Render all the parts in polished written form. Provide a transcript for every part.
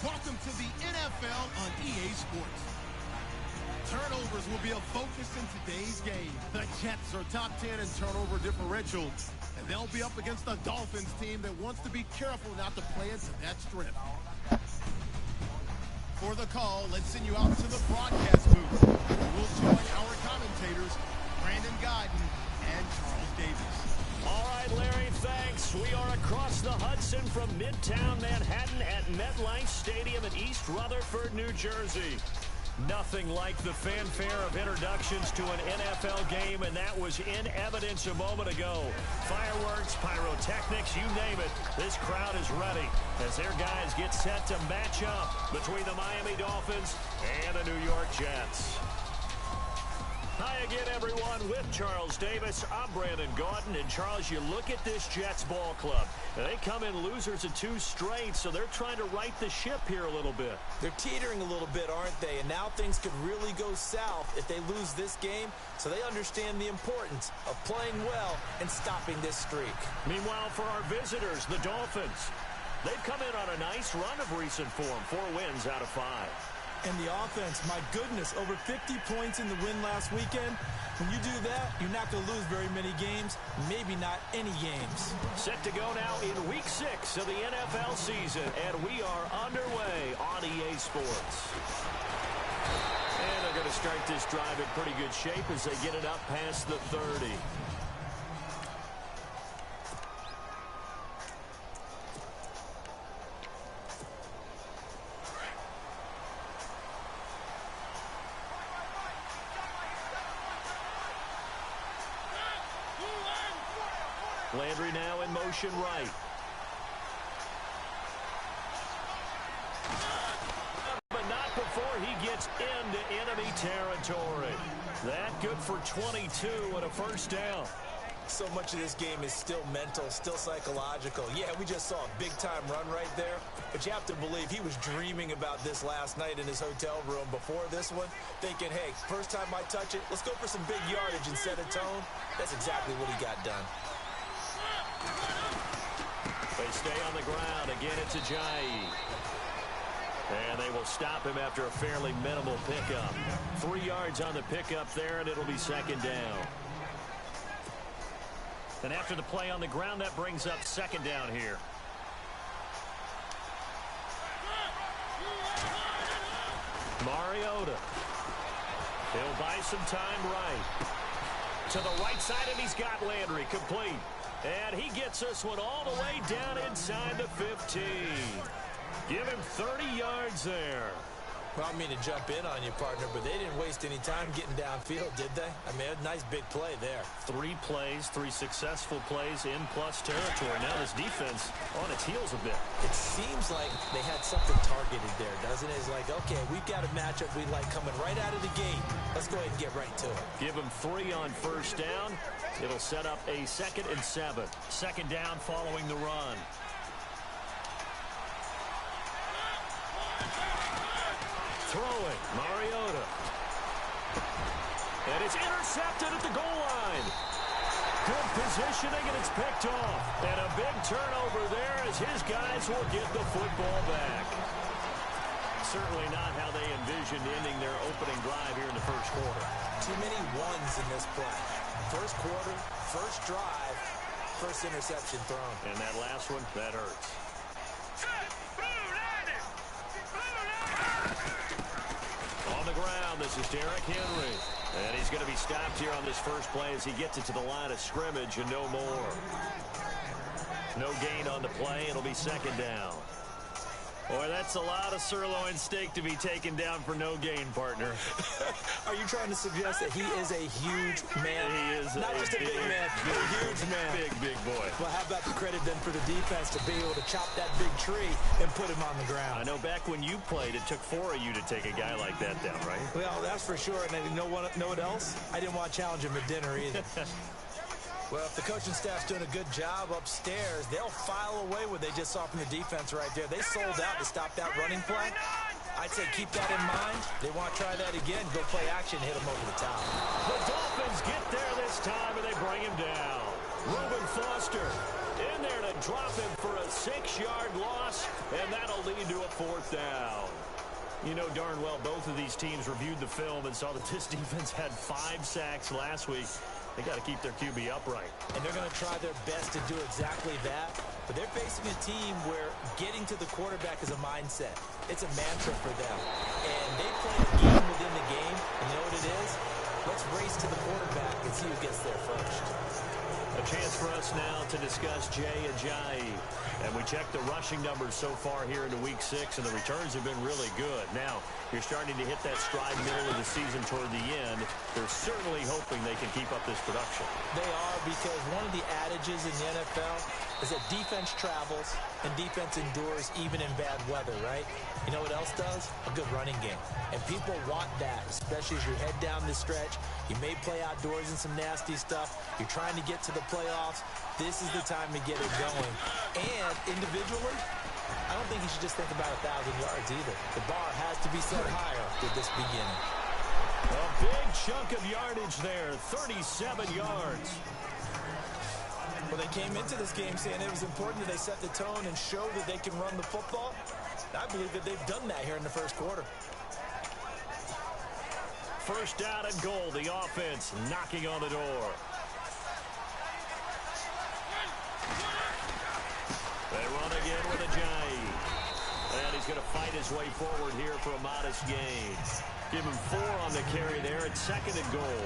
Welcome to the NFL on EA Sports. Turnovers will be a focus in today's game. The Jets are top 10 in turnover differential, and they'll be up against the Dolphins team that wants to be careful not to play into that strength. For the call, let's send you out to the broadcast booth. We'll join our commentators, Brandon Godden and Charles Davis. All right, Larry, thanks. We are across the Hudson from Midtown Manhattan at MetLife Stadium in East Rutherford, New Jersey. Nothing like the fanfare of introductions to an NFL game, and that was in evidence a moment ago. Fireworks, pyrotechnics, you name it. This crowd is ready as their guys get set to match up between the Miami Dolphins and the New York Jets. Hi again, everyone, with Charles Davis. I'm Brandon Gaudin. And, Charles, you look at this Jets ball club. They come in losers of 2 straight, so they're trying to right the ship here a little bit. They're teetering a little bit, aren't they? And now things could really go south if they lose this game, so they understand the importance of playing well and stopping this streak. Meanwhile, for our visitors, the Dolphins, they've come in on a nice run of recent form, 4 wins out of 5. And the offense, my goodness, over 50 points in the win last weekend. When you do that, you're not going to lose very many games, maybe not any games. Set to go now in Week 6 of the NFL season, and we are underway on EA Sports. And they're going to start this drive in pretty good shape as they get it up past the 30. Landry now in motion right. But not before he gets into enemy territory. That good for 22 and a first down. So much of this game is still mental, still psychological. Yeah, we just saw a big-time run right there, but you have to believe he was dreaming about this last night in his hotel room before this one, thinking, hey, first time I touch it, let's go for some big yardage and set a tone. That's exactly what he got done. They stay on the ground. Again, it's Ajayi. And they will stop him after a fairly minimal pickup. 3 yards on the pickup there, and it'll be second down. And after the play on the ground, that brings up second down here. Mariota. He'll buy some time right. To the right side, and he's got Landry complete. And he gets this one all the way down inside the 15. Give him 30 yards there. Well, I mean to jump in on you, partner, but they didn't waste any time getting downfield, did they? I mean, a nice big play there. 3 plays, 3 successful plays in plus territory. Now this defense on its heels a bit. It seems like they had something targeted there, doesn't it? It's like, okay, we've got a matchup we like coming right out of the gate. Let's go ahead and get right to it. Give him 3 on first down. It'll set up a 2nd and 7. Second down following the run. Throwing, Mariota. And it's intercepted at the goal line. Good positioning, and it's picked off. And a big turnover there as his guys will get the football back. Certainly not how they envisioned ending their opening drive here in the first quarter. Too many ones in this play. First quarter, first drive, first interception thrown. And that last one, that hurts. On the ground, this is Derrick Henry. And he's going to be stopped here on this first play as he gets it to the line of scrimmage and no more. No gain on the play. It'll be second down. Boy, that's a lot of sirloin steak to be taken down for no gain, partner. Are you trying to suggest that he is a huge man? He is not just a big man, but a huge man. Big boy. Well, how about the credit then for the defense to be able to chop that big tree and put him on the ground? I know back when you played, it took 4 of you to take a guy like that down, right? Well, that's for sure. And you know what else? I didn't want to challenge him at dinner either. Well, if the coaching staff's doing a good job upstairs, they'll file away what they just saw from the defense right there. They sold out to stop that running play. I'd say keep that in mind. They want to try that again, go play action, hit them over the top. The Dolphins get there this time, and they bring him down. Reuben Foster in there to drop him for a 6-yard loss, and that'll lead to a 4th down. You know darn well both of these teams reviewed the film and saw that this defense had 5 sacks last week. They got to keep their QB upright. And they're going to try their best to do exactly that. But they're facing a team where getting to the quarterback is a mindset. It's a mantra for them. And they play a game within the game. And you know what it is? Let's race to the quarterback and see who gets there first. A chance for us now to discuss Jay Ajayi. And we checked the rushing numbers so far here into Week 6, and the returns have been really good. Now, you're starting to hit that stride middle of the season toward the end. They're certainly hoping they can keep up this production. They are, because one of the adages in the NFL is that defense travels and defense endures even in bad weather, right? You know what else does? A good running game. And people want that, especially as you head down the stretch. You may play outdoors in some nasty stuff. You're trying to get to the playoffs. This is the time to get it going. And individually, I don't think you should just think about 1,000 yards either. The bar has to be set higher with this beginning. A big chunk of yardage there, 37 yards. Well, they came into this game saying it was important that they set the tone and show that they can run the football. I believe that they've done that here in the first quarter. First down and goal, the offense knocking on the door. They run again with Ajayi. And he's going to fight his way forward here for a modest gain. Give him 4 on the carry there at 2nd and goal.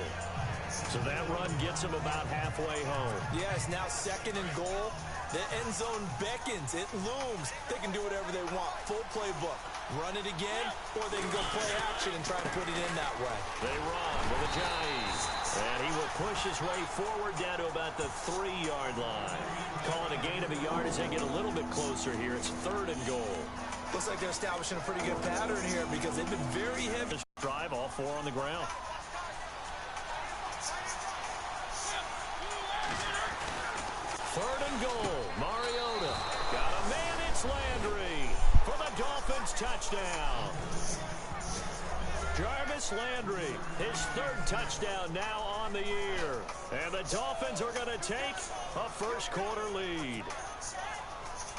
So that run gets him about halfway home. Yes, now 2nd and goal. The end zone beckons. It looms. They can do whatever they want. Full playbook. Run it again, or they can go play action and try to put it in that way. They run with Ajayi. And he will push his way forward down to about the 3-yard line. Calling a gain of a yard as they get a little bit closer here. It's 3rd and goal. Looks like they're establishing a pretty good pattern here because they've been very heavy. Drive, all 4 on the ground. Third and goal. Mariota. Got a man. It's Landry for the Dolphins touchdown. Jarvis Landry, his 3rd touchdown now on the year. And the Dolphins are going to take a first quarter lead.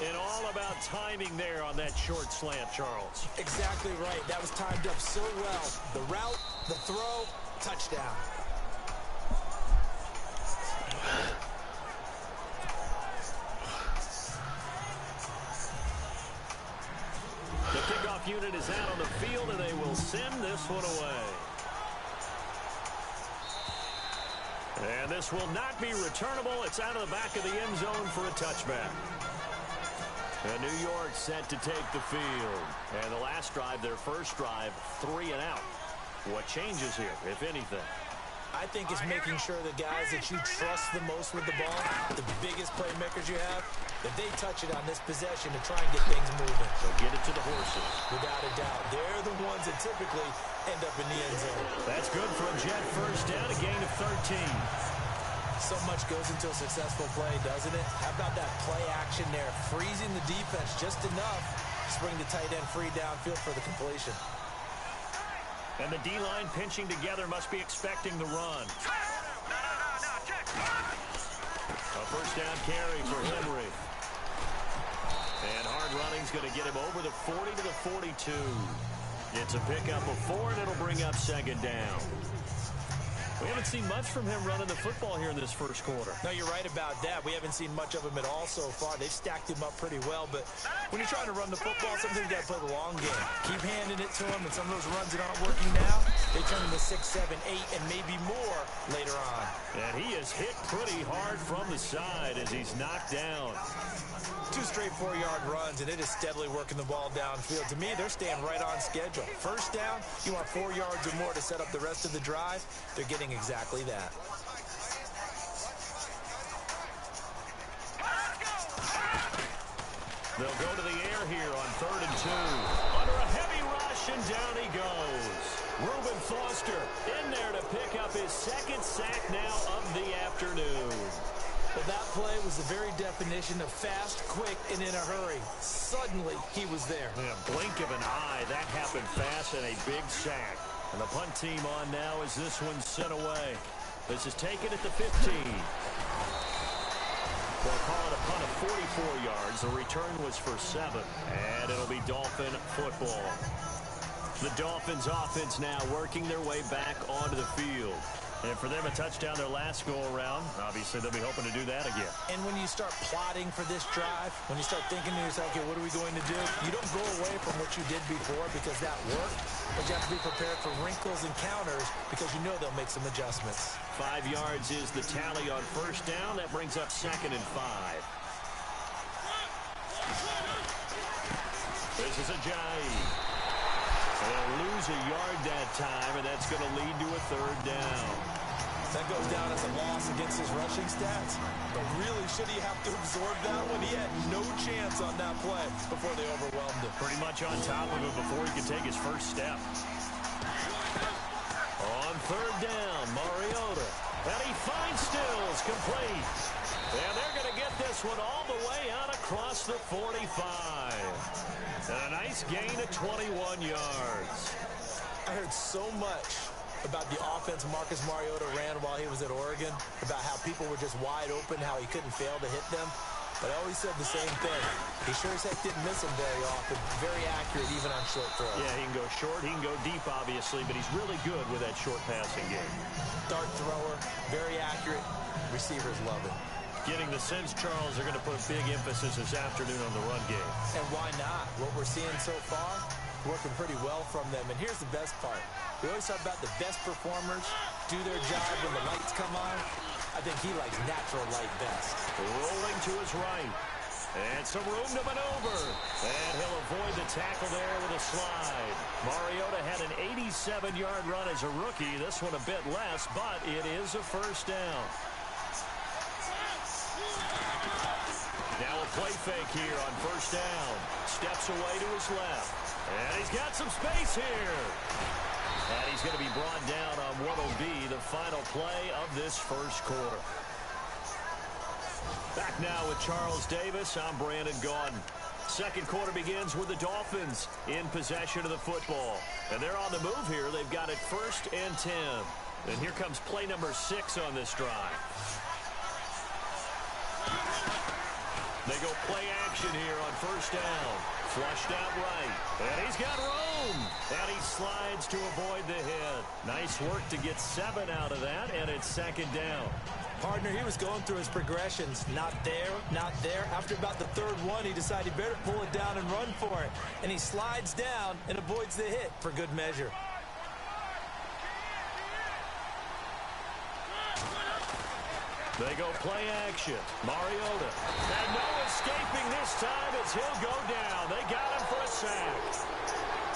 And all about timing there on that short slant, Charles. Exactly right. That was timed up so well. The route, the throw, touchdown. The kickoff unit is out on the field, and they will send this one away. And this will not be returnable. It's out of the back of the end zone for a touchback. And New York set to take the field. And the last drive, their first drive, 3 and out. What changes here, if anything? I think it's making sure the guys that you trust the most with the ball, the biggest playmakers you have, that they touch it on this possession to try and get things moving. So get it to the horses. Without a doubt. They're the ones that typically end up in the end zone. That's good for a Jet first down, a gain of 13. So much goes into a successful play, doesn't it? How about that play action there? Freezing the defense just enough to bring the tight end free downfield for the completion. And the D-line pinching together must be expecting the run. A first down carry for Henry. And hard running's going to get him over the 40 to the 42. It's a pickup of 4, and it'll bring up 2nd down. We haven't seen much from him running the football here in this first quarter. No, you're right about that. We haven't seen much of him at all so far. They've stacked him up pretty well, but when you're trying to run the football, sometimes you got to play the long game. Keep handing it to him, and some of those runs that aren't working now, they turn into 6, 7, 8, and maybe more later on. And he is hit pretty hard from the side as he's knocked down. 2 straight 4-yard runs, and it is steadily working the ball downfield. To me, they're staying right on schedule. First down, you want 4 yards or more to set up the rest of the drive. They're getting exactly that. They'll go to the air here on 3rd and 2. Under a heavy rush, and down he goes. Reuben Foster in there to pick up his 2nd sack now of the afternoon. Well, that play was the very definition of fast, quick, and in a hurry. Suddenly, he was there. In a blink of an eye, that happened fast and a big sack. And the punt team on now as this one's sent away. This is taken at the 15. They'll call it a punt of 44 yards. The return was for 7. And it'll be Dolphin football. The Dolphins offense now working their way back onto the field. And for them, a touchdown their last go-around. Obviously, they'll be hoping to do that again. And when you start plotting for this drive, when you start thinking to yourself, okay, what are we going to do? You don't go away from what you did before because that worked. But you have to be prepared for wrinkles and counters because you know they'll make some adjustments. 5 yards is the tally on 1st down. That brings up 2nd and 5. This is a jive. They'll lose a yard that time, and that's going to lead to a 3rd down. That goes down as a loss against his rushing stats. But really, should he have to absorb that one? He had no chance on that play before they overwhelmed him. Pretty much on top of him before he could take his first step. On 3rd down, Mariota. And he finds Stills complete. And they're going to get this one all the way out across the 45. And a nice gain of 21 yards. I heard so much about the offense Marcus Mariota ran while he was at Oregon, about how people were just wide open, how he couldn't fail to hit them. But I always said the same thing. He sure as heck didn't miss them very often. Very accurate even on short throws. Yeah, he can go short, he can go deep, obviously, but he's really good with that short passing game. Dart thrower, very accurate. Receivers love it. Getting the sense, Charles, they're going to put a big emphasis this afternoon on the run game. And why not? What we're seeing so far, working pretty well from them. And here's the best part. We always talk about the best performers do their job when the lights come on. I think he likes natural light best. Rolling to his right. And some room to maneuver. And he'll avoid the tackle there with a slide. Mariota had an 87-yard run as a rookie. This one a bit less, but it is a 1st down. Now a play fake here on 1st down. Steps away to his left. And he's got some space here. And he's going to be brought down on what will be the final play of this 1st quarter. Back now with Charles Davis. I'm Brandon Gaudin. 2nd quarter begins with the Dolphins in possession of the football. And they're on the move here. They've got it 1st and 10. And here comes play number 6 on this drive. They go play action here on 1st down. Flushed out right. And he's got room. And he slides to avoid the hit. Nice work to get 7 out of that. And it's 2nd down. Partner, he was going through his progressions. Not there, not there. After about the 3rd one, he decided better pull it down and run for it. And he slides down and avoids the hit for good measure. They go play action. Mariota. And no escaping this time as he'll go down. They got him for a sack.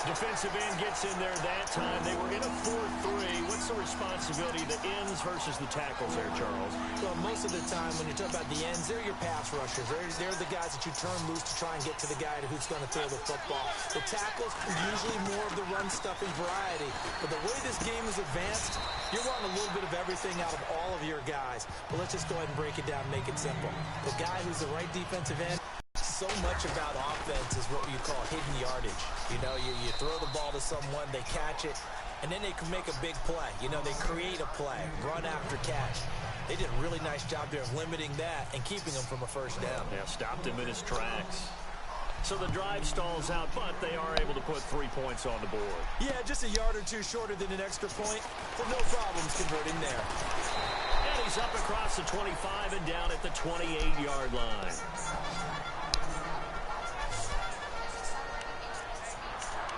Defensive end gets in there that time. They were in a 4-3. What's the responsibility of the ends versus the tackles there, Charles? Well, most of the time when you talk about the ends, they're your pass rushers. They're the guys that you turn loose to try and get to the guy who's going to throw the football. The tackles are usually more of the run-stuffing variety. But the way this game is advanced, you're wanting a little bit of everything out of all of your guys. But let's just go ahead and break it down and make it simple. The guy who's the right defensive end, so much about offense is what you call hidden yardage. You know, you throw the ball to someone, they catch it, and then they can make a big play. You know, they create a play, run after catch. They did a really nice job there of limiting that and keeping him from a 1st down. Yeah, stopped him in his tracks. So the drive stalls out, but they are able to put 3 points on the board. Yeah, just a yard or two shorter than an extra point, but no problems converting there. And he's up across the 25 and down at the 28-yard line.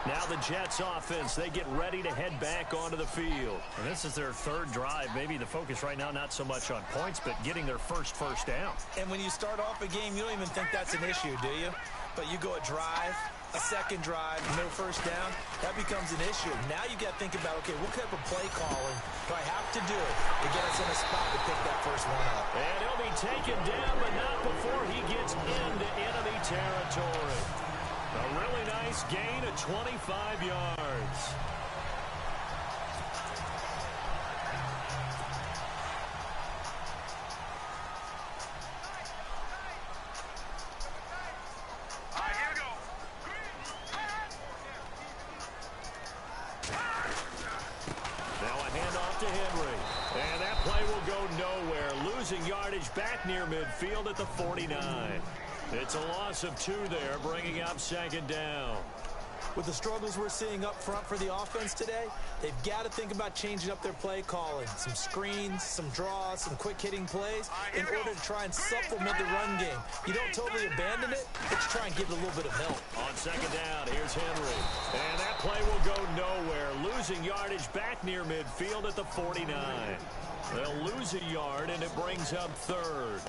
Now the Jets offense, they get ready to head back onto the field. And this is their third drive. Maybe the focus right now not so much on points, but getting their first down. And when you start off a game, you don't even think that's an issue, do you? But you go a drive, a second drive, no first down, that becomes an issue. Now you got to think about, okay, what type of play calling do I have to do to get us in a spot to pick that first one up? And he'll be taken down, but not before he gets into enemy territory. A really nice gain of 25 yards. Yardage back near midfield at the 49. It's a loss of 2 there, bringing up second down. With the struggles we're seeing up front for the offense today, they've got to think about changing up their play calling. Some screens, some draws, some quick-hitting plays in order to try and supplement the run game. You don't totally abandon it, but you try and give it a little bit of help. On second down, here's Henry. And that play will go nowhere. Losing yardage back near midfield at the 49. They'll lose a yard, and it brings up third.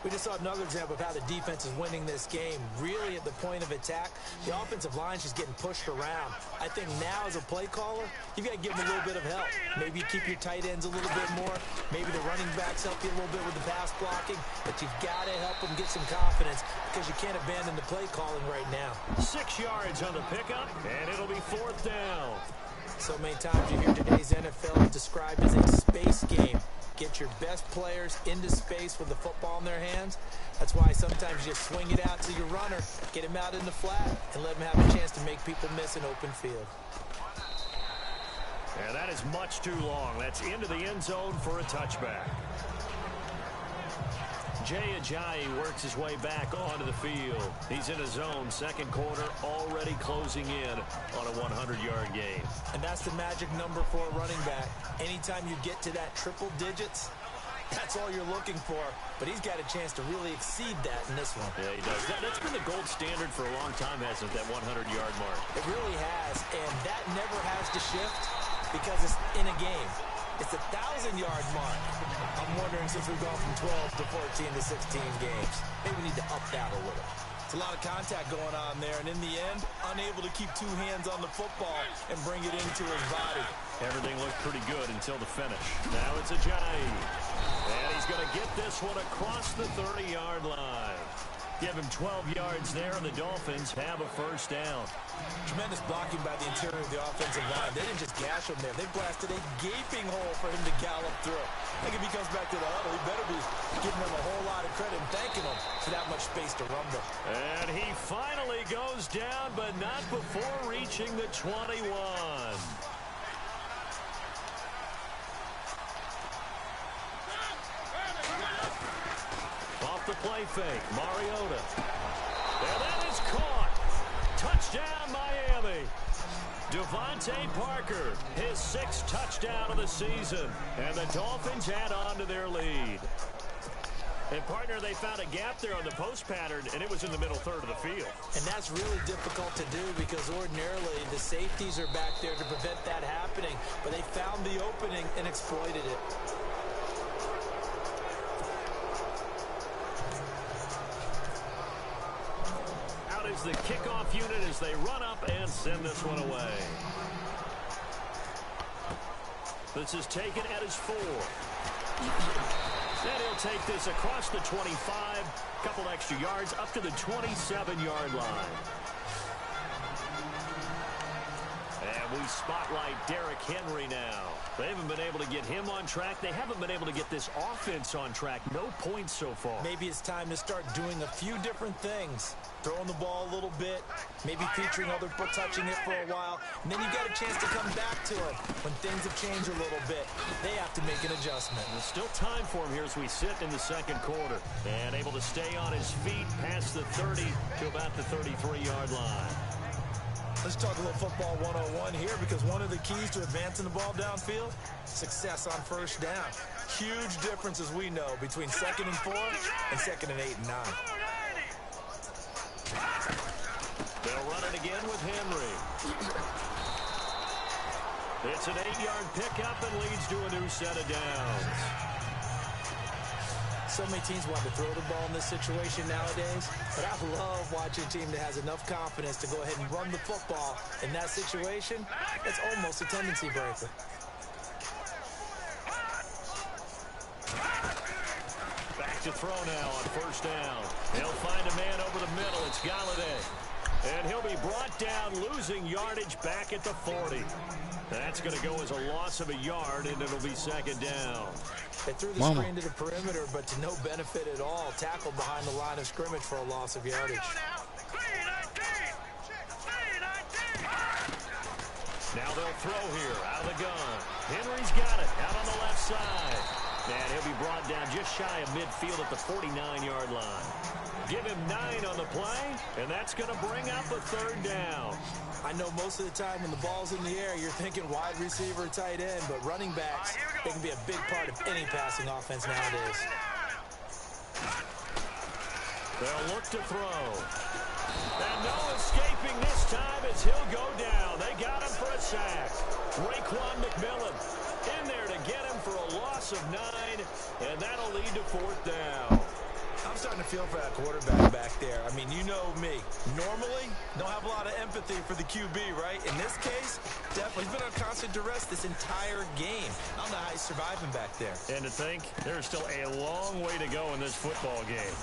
We just saw another example of how the defense is winning this game. Really at the point of attack, the offensive line's just getting pushed around. I think now as a play caller, you've got to give them a little bit of help. Maybe you keep your tight ends a little bit more. Maybe the running backs help you a little bit with the pass blocking. But you've got to help them get some confidence because you can't abandon the play calling right now. 6 yards on the pickup, and it'll be fourth down. So many times you hear today's NFL described as a space game. Get your best players into space with the football in their hands. That's why sometimes you just swing it out to your runner, get him out in the flat, and let him have a chance to make people miss an open field. And that is much too long. That's into the end zone for a touchback. Jay Ajayi works his way back onto the field. He's in his zone, second quarter, already closing in on a 100-yard game. And that's the magic number for a running back. Anytime you get to that triple digits, that's all you're looking for. But he's got a chance to really exceed that in this one. Yeah, he does. That's been the gold standard for a long time, hasn't it, that 100-yard mark? It really has, and that never has to shift because it's in a game. It's a 1,000-yard mark. I'm wondering, since we've gone from 12 to 14 to 16 games, maybe we need to up that a little. It's a lot of contact going on there, and in the end, unable to keep 2 hands on the football and bring it into his body. Everything looked pretty good until the finish. Now it's Ajayi. And he's going to get this one across the 30-yard line. Give him 12 yards there, and the Dolphins have a first down. Tremendous blocking by the interior of the offensive line. They didn't just gash him there. They blasted a gaping hole for him to gallop through. I think if he comes back to the huddle, he better be giving them a whole lot of credit and thanking them for that much space to rumble. And he finally goes down, but not before reaching the 21. Off the play fake, Mariota. And that is caught. Touchdown, Miami. Devontae Parker, his 6th touchdown of the season. And the Dolphins add on to their lead. And, partner, they found a gap there on the post pattern, and it was in the middle third of the field. And that's really difficult to do because ordinarily the safeties are back there to prevent that happening. But they found the opening and exploited it. Is the kickoff unit as they run up and send this one away. This is taken at his 4. And he'll take this across the 25, couple extra yards up to the 27-yard line. And we spotlight Derrick Henry now. They haven't been able to get him on track. They haven't been able to get this offense on track. No points so far. Maybe it's time to start doing a few different things. Throwing the ball a little bit, maybe featuring other people touching it for a while, and then you got a chance to come back to it when things have changed a little bit. They have to make an adjustment. There's still time for him here as we sit in the second quarter. And able to stay on his feet past the 30 to about the 33-yard line. Let's talk a little football 101 here because one of the keys to advancing the ball downfield, success on first down. Huge difference, as we know, between 2nd and 4 and 2nd and 8 and 9. They'll run it again with Henry. It's an 8-yard pickup and leads to a new set of downs. So many teams want to throw the ball in this situation nowadays, but I love watching a team that has enough confidence to go ahead and run the football in that situation. It's almost a tendency breaker. Back to throw now on first down. He'll find a man over the middle. It's Galladay. And he'll be brought down, losing yardage back at the 40. That's going to go as a loss of a yard, and it'll be second down. They threw the screen to the perimeter, but to no benefit at all. Tackled behind the line of scrimmage for a loss of yardage. Now they'll throw here, out of the gun. Henry's got it, out on the left side. And he'll be brought down just shy of midfield at the 49-yard line. Give him 9 on the play, and that's going to bring up a third down. I know most of the time when the ball's in the air, you're thinking wide receiver, tight end, but running backs, they can be a big part of any passing offense nowadays. They'll look to throw. And no escaping this time as he'll go down. They got him for a sack. Raekwon McMillan in there to get him for a loss of 9, and that'll lead to fourth down. I'm starting to feel for that quarterback back there. I mean, you know me. Normally, don't have a lot of empathy for the QB, right? In this case, definitely. He's been on constant duress this entire game. I don't know how he's surviving back there. And to think, there's still a long way to go in this football game.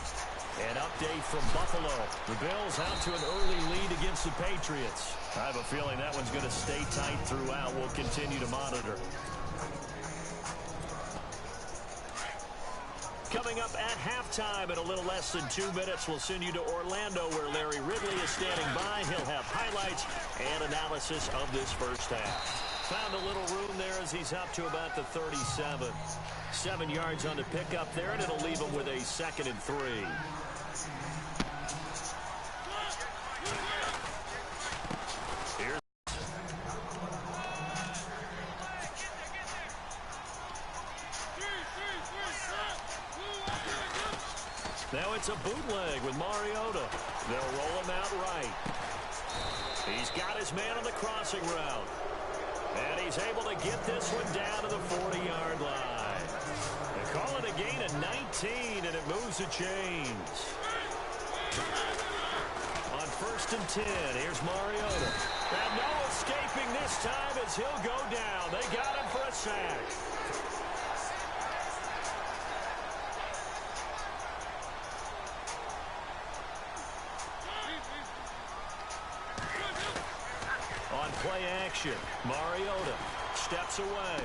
An update from Buffalo. The Bills out to an early lead against the Patriots. I have a feeling that one's going to stay tight throughout. We'll continue to monitor. Coming up at halftime in a little less than 2 minutes, we'll send you to Orlando where Larry Ridley is standing by. He'll have highlights and analysis of this first half. Found a little room there as he's up to about the 37. 7 yards on the pickup there, and it'll leave him with a 2nd and 3. Now it's a bootleg with Mariota. They'll roll him out right. He's got his man on the crossing route. And he's able to get this one down to the 40-yard line. They call it a gain of 19, and it moves the chains. On 1st and 10, here's Mariota. And no escaping this time as he'll go down. They got him for a sack. Play action. Mariota steps away.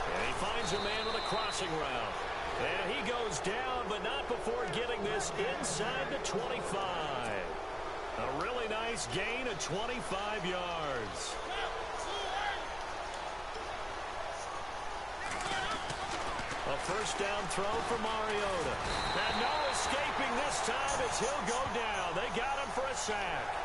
And he finds a man with a crossing route. And he goes down, but not before getting this inside the 25. A really nice gain of 25 yards. A first down throw for Mariota. And no escaping this time as he'll go down. They got him for a sack.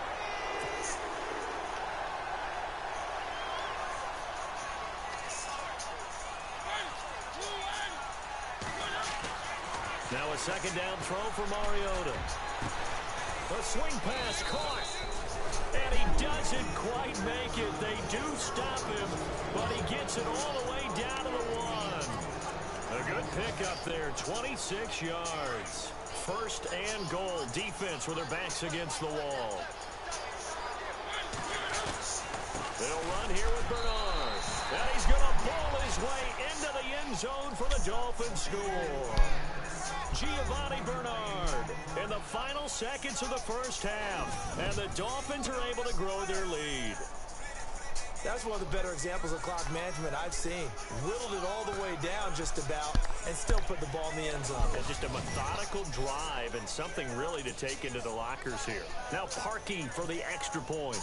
Now a 2nd down throw for Mariota. A swing pass caught. And he doesn't quite make it. They do stop him, but he gets it all the way down to the 1. A good pickup there, 26 yards. 1st and goal. Defense with their backs against the wall. They'll run here with Bernard. And he's going to ball his way into the end zone for the Dolphins score. Giovanni Bernard in the final seconds of the first half. And the Dolphins are able to grow their lead. That's one of the better examples of clock management I've seen. Whittled it all the way down just about and still put the ball in the end zone. And just a methodical drive and something really to take into the lockers here. Now Parkey for the extra point.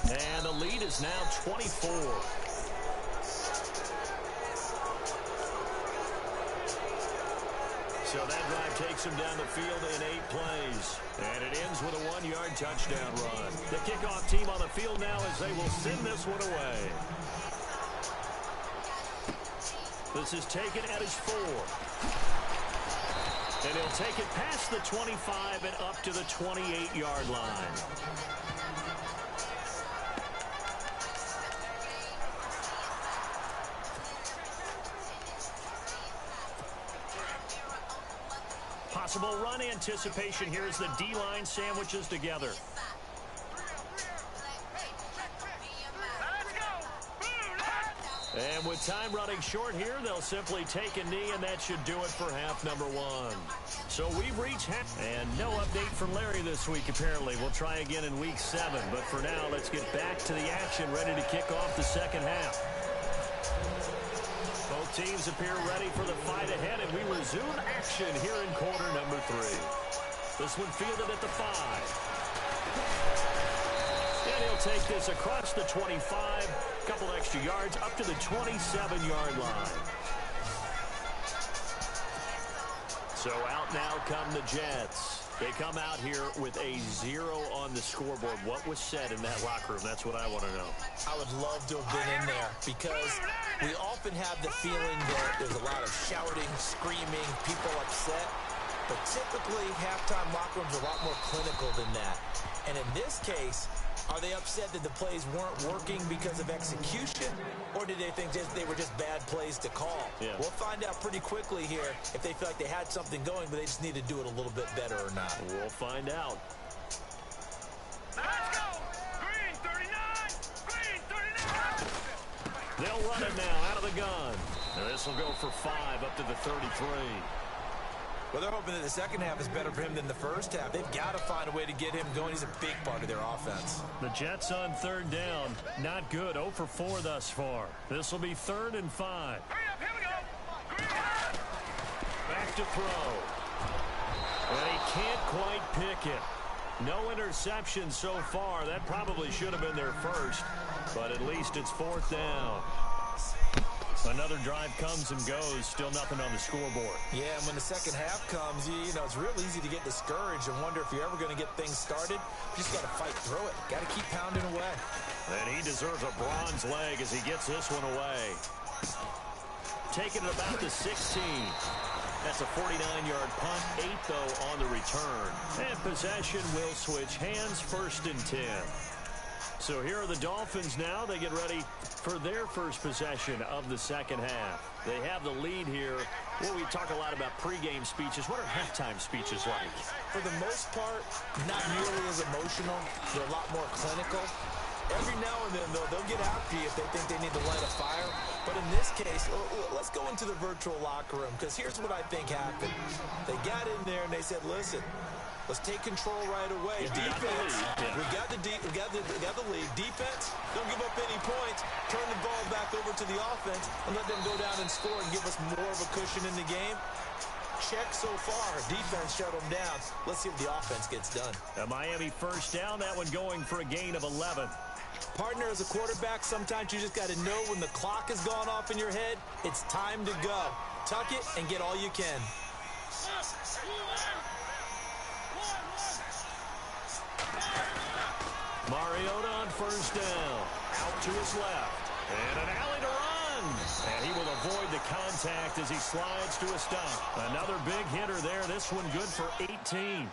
And the lead is now 24. So that drive takes him down the field in 8 plays. And it ends with a 1-yard touchdown run. The kickoff team on the field now as they will send this one away. This is taken at his 4. And he'll take it past the 25 and up to the 28-yard line. Possible run anticipation here as the D-line sandwiches together. And with time running short here, they'll simply take a knee, and that should do it for half number one. So we've reached half, and no update from Larry this week, apparently. We'll try again in week 7, but for now, let's get back to the action, ready to kick off the second half. Both teams appear ready for the fight ahead, and we resume action here in quarter number 3. This one fielded at the 5. And he'll take this across the 25, couple extra yards, up to the 27-yard line. So out now come the Jets. They come out here with a 0 on the scoreboard. What was said in that locker room? That's what I want to know. I would love to have been in there because we often have the feeling that there's a lot of shouting, screaming, people upset. But typically, halftime locker rooms are a lot more clinical than that. And in this case, are they upset that the plays weren't working because of execution, or did they think they were just bad plays to call? Yeah. We'll find out pretty quickly here if they feel like they had something going, but they just need to do it a little bit better or not. We'll find out. Let's go! Green 39! Green 39! They'll run it now out of the gun. Now this will go for 5 up to the 33. Well, they're hoping that the second half is better for him than the first half. They've got to find a way to get him going. He's a big part of their offense. The Jets on third down. Not good. 0 for 4 thus far. This will be 3rd and 5. Hurry up, here we go! Green! Back to throw. And he can't quite pick it. No interception so far. That probably should have been their first, but at least it's 4th down. Another drive comes and goes. Still nothing on the scoreboard. Yeah, and when the second half comes, you know, it's real easy to get discouraged and wonder if you're ever going to get things started. You just got to fight through it. Got to keep pounding away. And he deserves a bronze leg as he gets this one away. Taking it about the 16. That's a 49-yard punt. 8, though, on the return. And possession will switch hands, 1st and 10. So here are the Dolphins now. They get ready for their first possession of the second half. They have the lead here. Well, we talk a lot about pregame speeches. What are halftime speeches like? For the most part, not nearly as emotional. They're a lot more clinical. Every now and then, though, they'll get after you if they think they need to light a fire. But in this case, let's go into the virtual locker room, because here's what I think happened. They got in there and they said, listen, let's take control right away. Defense, we got the lead. Defense, don't give up any points. Turn the ball back over to the offense and let them go down and score and give us more of a cushion in the game. Check so far. Defense shut them down. Let's see if the offense gets done. A Miami first down, that one going for a gain of 11. Partner, as a quarterback, sometimes you just got to know when the clock has gone off in your head, it's time to go. Tuck it and get all you can. Mariota on first down. Out to his left. And an alley to run. And he will avoid the contact as he slides to a stop. Another big hitter there. This one good for 18.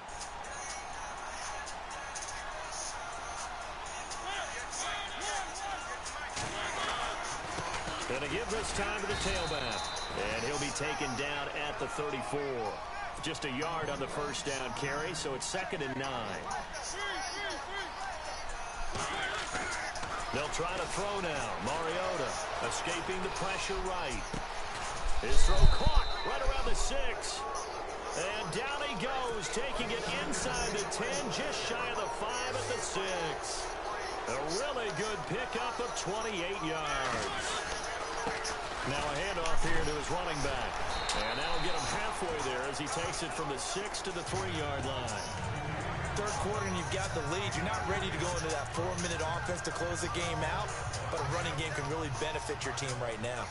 Gonna give this time to the tailback. And he'll be taken down at the 34. Just a yard on the first down carry, so it's 2nd and 9. They'll try to throw now. Mariota escaping the pressure right. His throw caught right around the 6. And down he goes, taking it inside the 10, just shy of the 5 at the 6. A really good pickup of 28 yards. Now a handoff here to his running back. And that'll get him halfway there as he takes it from the 6 to the 3-yard line. Third quarter and you've got the lead. You're not ready to go into that 4-minute offense to close the game out, but a running game can really benefit your team right now.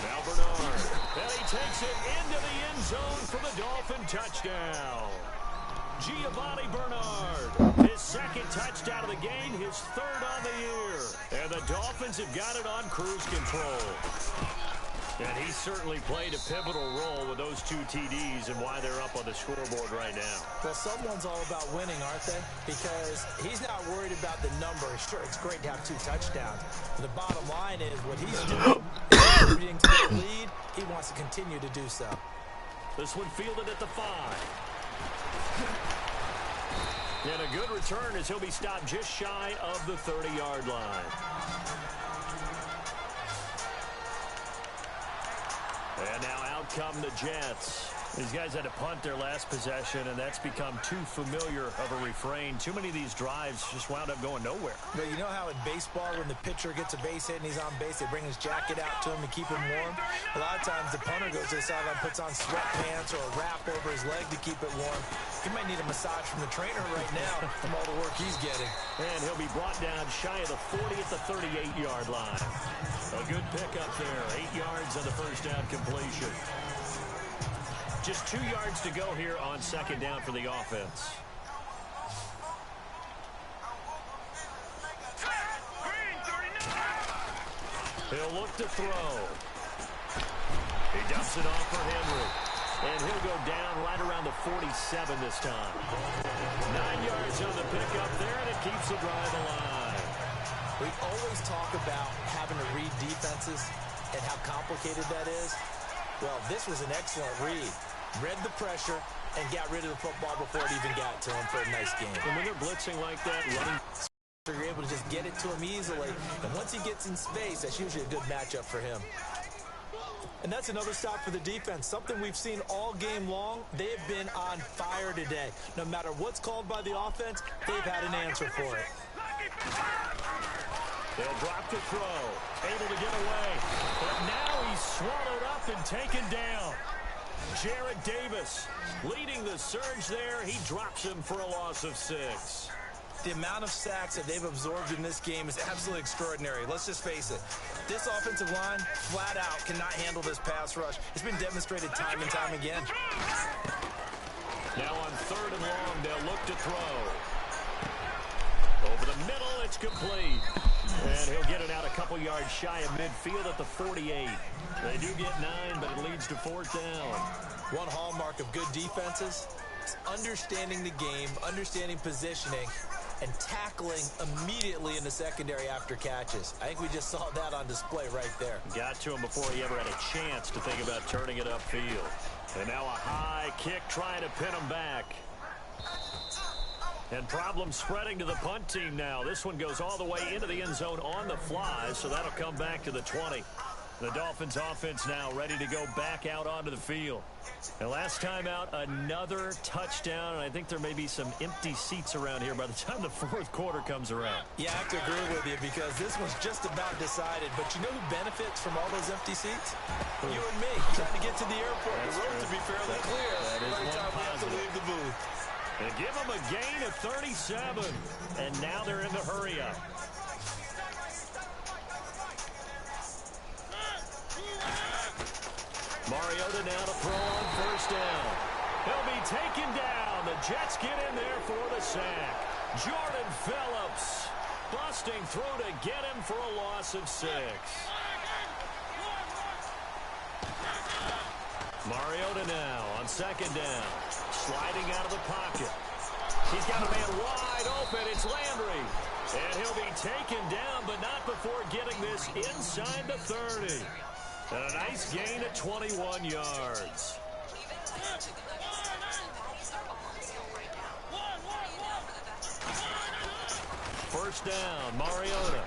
Now Bernard. And he takes it into the end zone for the Dolphin touchdown. Giovanni Bernard. His second touchdown of the game, his third on the year. And the Dolphins have got it on cruise control. And he certainly played a pivotal role with those 2 TDs and why they're up on the scoreboard right now. Well, someone's all about winning, aren't they? Because he's not worried about the number. Sure, it's great to have 2 touchdowns. But the bottom line is what he's doing is contributing to the lead. He wants to continue to do so. This one fielded at the 5. And a good return as he'll be stopped just shy of the 30-yard line. And now out come the Jets. These guys had to punt their last possession, and that's become too familiar of a refrain. Too many of these drives just wound up going nowhere. But you know how in baseball, when the pitcher gets a base hit and he's on base, they bring his jacket out to him to keep him warm? A lot of times the punter goes to the sideline, puts on sweatpants or a wrap over his leg to keep it warm. He might need a massage from the trainer right now from all the work he's getting. And he'll be brought down shy of the 40 at the 38-yard line. A good pickup there. 8 yards on the first down completion. Just 2 yards to go here on second down for the offense. He'll look to throw. He dumps it off for Henry. And he'll go down right around the 47 this time. 9 yards on the pickup there, and it keeps the drive alive. We always talk about having to read defenses and how complicated that is. Well, this was an excellent read. Read the pressure and got rid of the football before it even got to him for a nice game. And when they're blitzing like that, running, you're able to just get it to him easily. And once he gets in space, that's usually a good matchup for him. And that's another stop for the defense. Something we've seen all game long. They have been on fire today. No matter what's called by the offense, they've had an answer for it. They'll drop to throw. Able to get away. But now he's swallowed up and taken down. Jared Davis leading the surge there. He drops him for a loss of 6. The amount of sacks that they've absorbed in this game is absolutely extraordinary. Let's just face it. This offensive line, flat out, cannot handle this pass rush. It's been demonstrated time and time again. Now on 3rd and long, they'll look to throw. Over the middle, it's complete. And he'll get it out a couple yards shy of midfield at the 48. They do get 9, but it leads to 4th down. One hallmark of good defenses is understanding the game, understanding positioning, and tackling immediately in the secondary after catches. I think we just saw that on display right there. Got to him before he ever had a chance to think about turning it upfield. And now a high kick trying to pin him back. And problems spreading to the punt team now. This one goes all the way into the end zone on the fly, so that'll come back to the 20. The Dolphins offense now ready to go back out onto the field. And last time out, another touchdown, and I think there may be some empty seats around here by the time the 4th quarter comes around. Yeah, I have to agree with you because this one's just about decided. But you know who benefits from all those empty seats? You and me, trying to get to the airport. The road to be fairly clear by the time we have to leave the booth. And give them a gain of 37. And now they're in the hurry-up. Mariota now to throw on 1st down. He'll be taken down. The Jets get in there for the sack. Jordan Phillips busting through to get him for a loss of 6. Mariota now on 2nd down. Sliding out of the pocket. He's got a man wide open. It's Landry. And he'll be taken down, but not before getting this inside the 30. And a nice gain of 21 yards. First down, Mariota.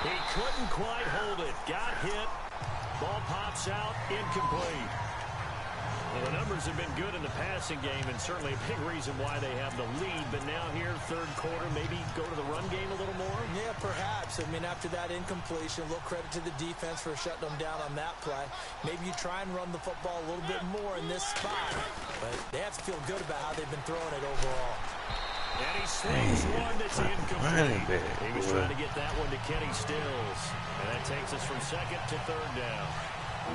He couldn't quite hold it. Got hit. Ball pops out, incomplete. Well, the numbers have been good in the passing game, and certainly a big reason why they have the lead. But now here, 3rd quarter, maybe go to the run game a little more? Yeah, perhaps. I mean, after that incompletion, a little credit to the defense for shutting them down on that play. Maybe you try and run the football a little bit more in this spot. But they have to feel good about how they've been throwing it overall. And he slings one that's incomplete. He was trying to get that one to Kenny Stills. And that takes us from 2nd to 3rd down.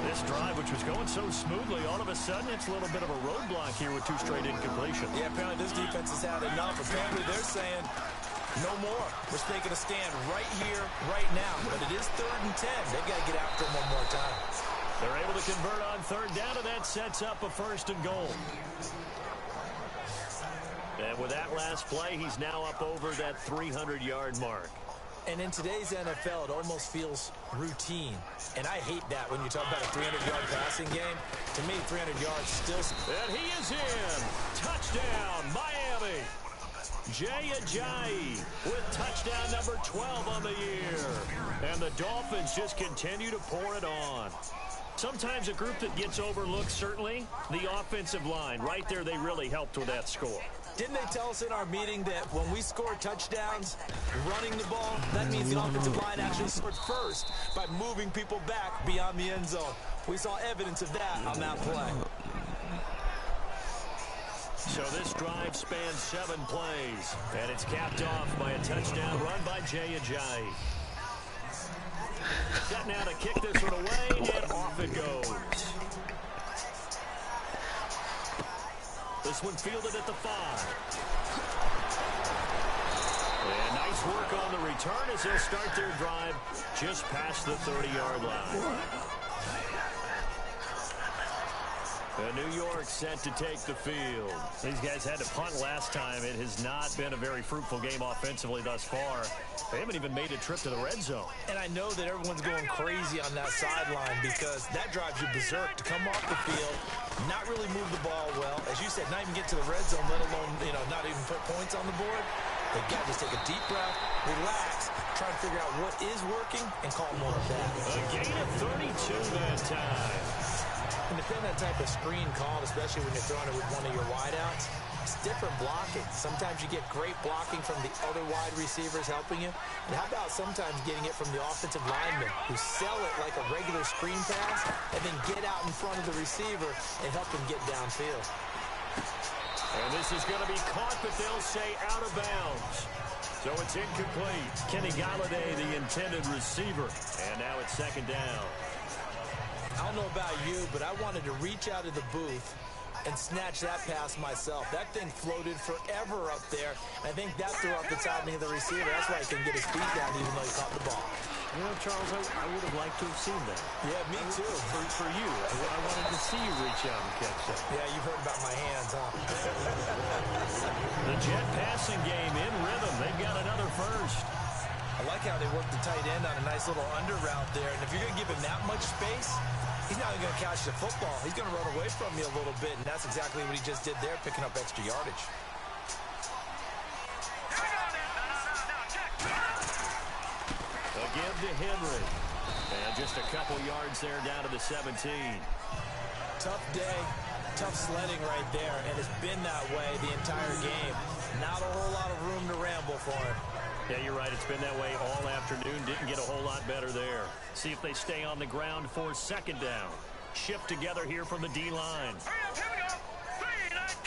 This drive, which was going so smoothly, all of a sudden it's a little bit of a roadblock here with 2 straight incompletions. Yeah, apparently this defense has had enough. Apparently they're saying no more. We're taking a stand right here, right now. But it is 3rd and 10. They've got to get after him one more time. They're able to convert on 3rd down, and that sets up a 1st and goal. And with that last play, he's now up over that 300-yard mark. And in today's NFL, it almost feels routine. And I hate that when you talk about a 300-yard passing game. To me, 300 yards still... And he is in. Touchdown, Miami. Jay Ajayi with touchdown number 12 on the year. And the Dolphins just continue to pour it on. Sometimes a group that gets overlooked, certainly, the offensive line. Right there, they really helped with that score. Didn't they tell us in our meeting that when we score touchdowns running the ball, that means the offensive line actually scored first by moving people back beyond the end zone? We saw evidence of that on that play. So this drive spans 7 plays, and it's capped off by a touchdown run by Jay Ajayi. Set now to kick this one away, and off it goes. This one fielded at the 5. And nice work on the return as they'll start their drive just past the 30-yard line. New York set to take the field. These guys had to punt last time. It has not been a very fruitful game offensively thus far. They haven't even made a trip to the red zone. And I know that everyone's going crazy on that sideline because that drives you berserk to come off the field, not really move the ball well. As you said, not even get to the red zone, let alone, not even put points on the board. They've got to just take a deep breath, relax, try to figure out what is working, and call more of that. A gain of 32 that time. And depending on that type of screen called, especially when you're throwing it with one of your wideouts, it's different blocking. Sometimes you get great blocking from the other wide receivers helping you. And how about sometimes getting it from the offensive linemen who sell it like a regular screen pass and then get out in front of the receiver and help them get downfield. And this is going to be caught, but they'll say out of bounds. So it's incomplete. Kenny Galladay, the intended receiver. And now it's 2nd down. I don't know about you, but I wanted to reach out of the booth and snatch that pass myself. That thing floated forever up there. I think that threw off the timing of the receiver. That's why he couldn't get his feet down even though he caught the ball. Charles, I would have liked to have seen that. Yeah, me too. For you. I wanted to see you reach out and catch that. Yeah, you've heard about my hands, huh? The Jet passing game in rhythm. They've got another first. I like how they work the tight end on a nice little under route there. And if you're going to give him that much space, he's not even going to catch the football. He's going to run away from you a little bit, and that's exactly what he just did there, picking up extra yardage. A give to Henry. And just a couple yards there down to the 17. Tough day, tough sledding right there, and it's been that way the entire game. Not a whole lot of room to ramble for him. Yeah, you're right. It's been that way all afternoon. Didn't get a whole lot better there. See if they stay on the ground for 2nd down. Shift together here from the D-line. Here we go. 3-19.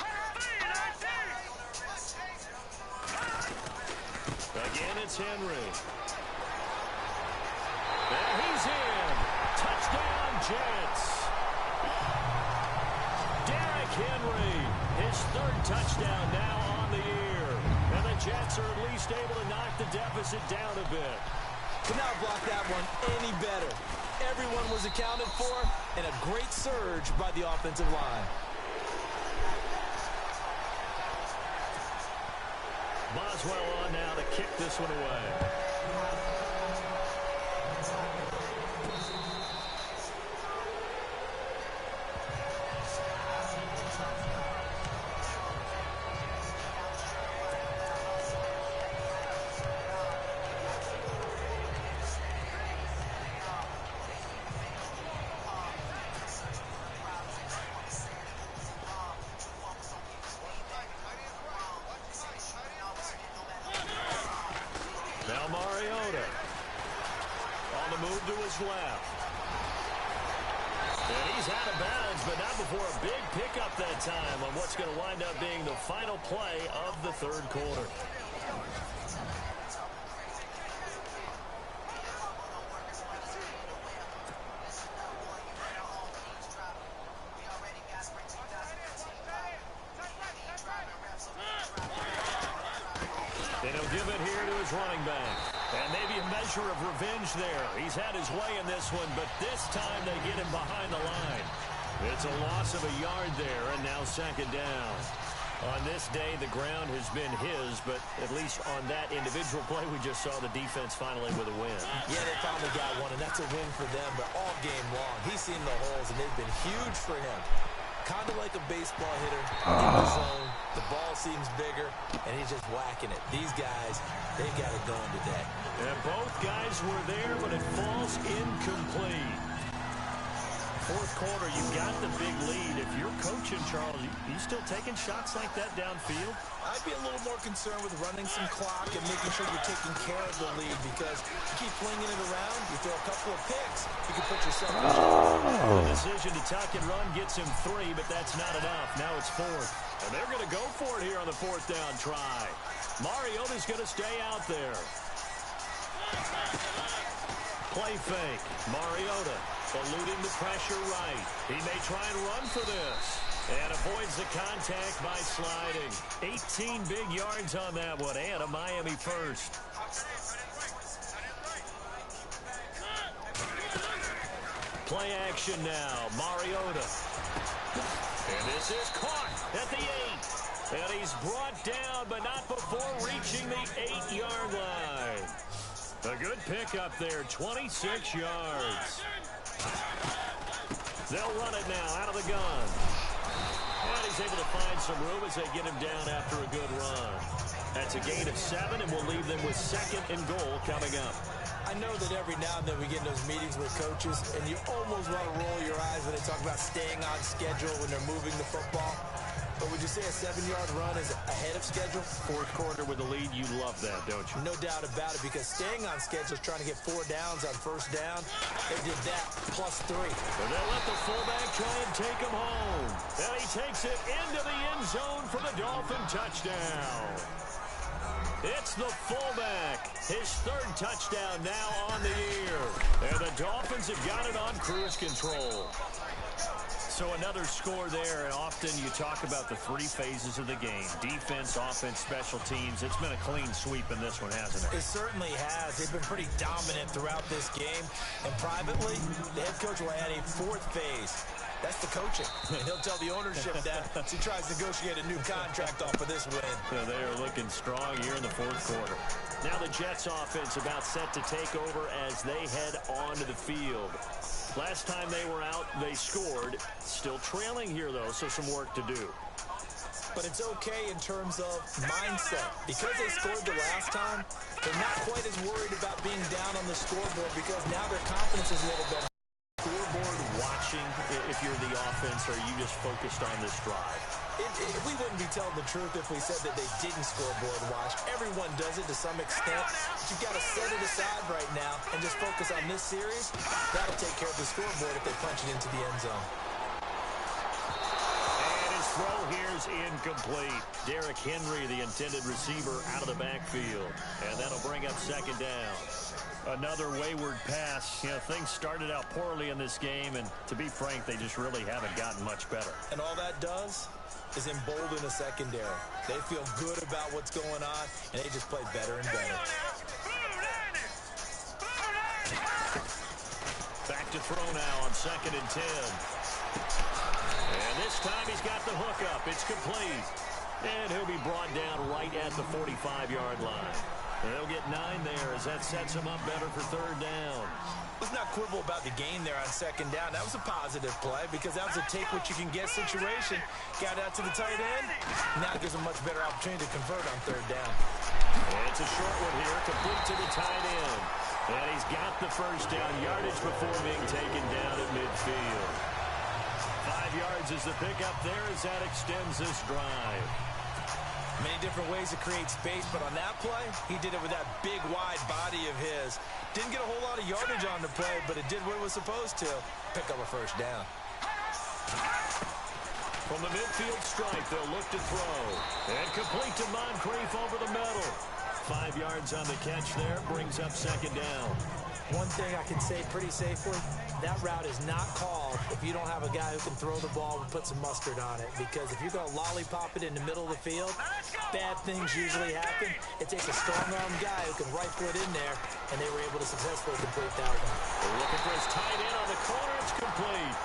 3-19. Again, it's Henry. And he's in. Touchdown, Jets. Derrick Henry, his 3rd touchdown now on the year. And the Jets are at least able to knock the deficit down a bit. Could not block that one any better. Everyone was accounted for, and a great surge by the offensive line. Boswell on now to kick this one away. Now Mariota on the move to his left. And he's out of bounds, but not before a big pickup that time on what's going to wind up being the final play of the 3rd quarter. give it here to his running back. And maybe a measure of revenge there. He's had his way in this one, but this time they get him behind the line. It's a loss of a yard there, and now second down. On this day, the ground has been his, but at least on that individual play, we just saw the defense finally with a win. Yeah, they finally got one, and that's a win for them, but all game long, he's seen the holes, and they've been huge for him. Kind of like a baseball hitter in the zone. The ball seems bigger, and he's just whacking it. These guys, they got it going today. And both guys were there, but it falls incomplete. Fourth quarter, you got the big lead. If you're coaching, Charles, you still taking shots like that downfield? I'd be a little more concerned with running some clock and making sure you're taking care of the lead, because you keep flinging it around, you throw a couple of picks, you can put yourself in trouble. The decision to tuck and run gets him 3, but that's not enough. Now it's 4th. And they're going to go for it here on the 4th down try. Mariota's going to stay out there. Play fake. Mariota eluding the pressure right. He may try and run for this. And avoids the contact by sliding. 18 big yards on that one, and a Miami first. Play action now. Mariota. And this is caught at the 8. And he's brought down, but not before reaching the 8-yard line. A good pickup there, 26 yards. They'll run it now out of the gun. And he's able to find some room as they get him down after a good run. That's a gain of 7, and we'll leave them with 2nd and goal coming up. I know that every now and then we get in those meetings with coaches, and you almost want to roll your eyes when they talk about staying on schedule when they're moving the football. But would you say a 7-yard run is ahead of schedule? Fourth quarter with the lead, you love that, don't you? No doubt about it, because staying on schedule is trying to get 4 downs on first down. They did that, plus 3. And they'll let the fullback try and take him home. And he takes it into the end zone for the Dolphin touchdown. It's the fullback. His 3rd touchdown now on the year. And the Dolphins have got it on cruise control. So another score there, and often you talk about the 3 phases of the game. Defense, offense, special teams. It's been a clean sweep in this one, hasn't it? It certainly has. They've been pretty dominant throughout this game. And privately, the head coach will add a 4th phase. That's the coaching. And he'll tell the ownership that as he tries to negotiate a new contract off of this win. So they are looking strong here in the 4th quarter. Now the Jets offense about set to take over as they head onto the field. Last time they were out, they scored. Still trailing here, though, so some work to do. But it's okay in terms of mindset. Because they scored the last time, they're not quite as worried about being down on the scoreboard, because now their confidence is a little better. Scoreboard watching, if you're the offense, or are you just focused on this drive? We wouldn't be telling the truth if we said that they didn't scoreboard watch. Everyone does it to some extent. But you've got to set it aside right now and just focus on this series. That'll take care of the scoreboard if they punch it into the end zone. And his throw here is incomplete. Derrick Henry, the intended receiver, out of the backfield. And that'll bring up 2nd down. Another wayward pass. You know, things started out poorly in this game, and to be frank, they just really haven't gotten much better. And all that does is embolden the secondary. They feel good about what's going on, and they just play better and better. Back to throw now on 2nd and 10. And this time he's got the hook up. It's complete. And he'll be brought down right at the 45-yard line. They'll get 9 there as that sets him up better for 3rd down. Let's not quibble about the gain there on 2nd down. That was a positive play because that was a take-what-you-can-get situation. Got out to the tight end. Now it gives him a much better opportunity to convert on 3rd down. And it's a short one here, complete to the tight end. And he's got the first down yardage before being taken down at midfield. 5 yards is the pickup there as that extends this drive. Many different ways to create space, but on that play, he did it with that big, wide body of his. Didn't get a whole lot of yardage on the play, but it did what it was supposed to. Pick up a first down. From the midfield stripe, they'll look to throw. And complete to Moncrief over the middle. 5 yards on the catch there, brings up 2nd down. One thing I can say pretty safely, that route is not called if you don't have a guy who can throw the ball and put some mustard on it. Because if you're going to lollipop it in the middle of the field, bad things usually happen. It takes a strong-armed guy who can rifle it in there, and they were able to successfully complete that one. They're looking for his tight end on the corner. It's complete.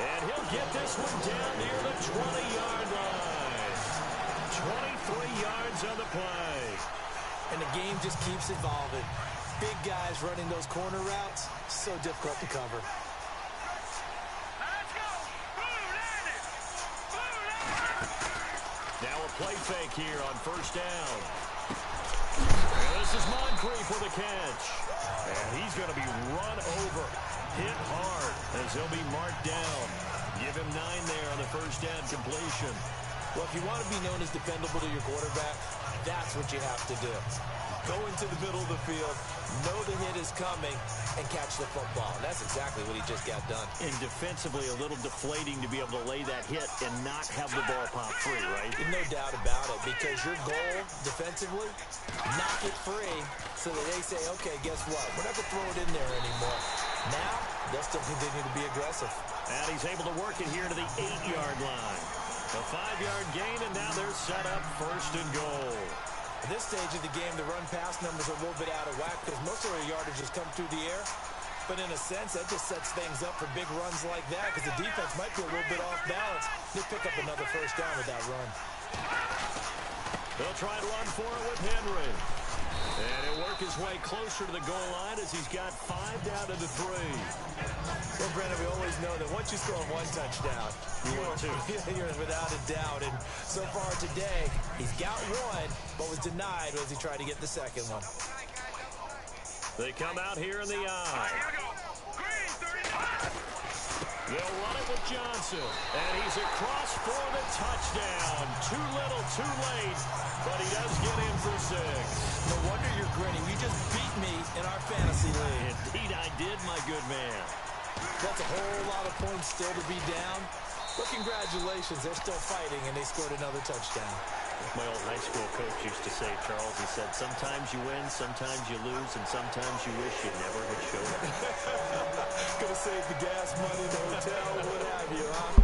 And he'll get this one down near the 20-yard line. 23 yards on the play. And the game just keeps evolving. Big guys running those corner routes, so difficult to cover. Let's go. Blue landed. Blue landed. Now a play fake here on first down. And this is Moncrief with a catch. And he's going to be run over, hit hard, as he'll be marked down. Give him 9 there on the first down completion. Well, if you want to be known as dependable to your quarterback, that's what you have to do. Go into the middle of the field, know the hit is coming, and catch the football. And that's exactly what he just got done. And defensively, a little deflating to be able to lay that hit and not have the ball pop free, right? No doubt about it, because your goal defensively, knock it free so that they say, okay, guess what? We're not going to throw it in there anymore. Now, they'll still continue to be aggressive. And he's able to work it here to the 8-yard line. A 5-yard gain, and now they're set up first and goal. At this stage of the game, the run-pass numbers are a little bit out of whack because most of their yardage has come through the air. But in a sense, that just sets things up for big runs like that because the defense might be a little bit off balance. They pick up another first down with that run. They'll try to run for it with Henry. And he'll work his way closer to the goal line as he's got 5 down to the 3. Well, Brandon, we always know that once you score one touchdown, you're without a doubt. And so far today, he's got one, but was denied as he tried to get the second one. They come out here in the eye. Here we go. Green 35. They'll run it with Johnson. And he's across for the touchdown. Too little, too late. But he does get in for 6. No wonder you're grinning. You just beat me in our fantasy league. Indeed I did, my good man. That's a whole lot of points still to be down. But congratulations, they're still fighting, and they scored another touchdown. My old high school coach used to say, Charles, he said, sometimes you win, sometimes you lose, and sometimes you wish you never had showed up. Gonna save the gas money, the hotel, what have you, huh?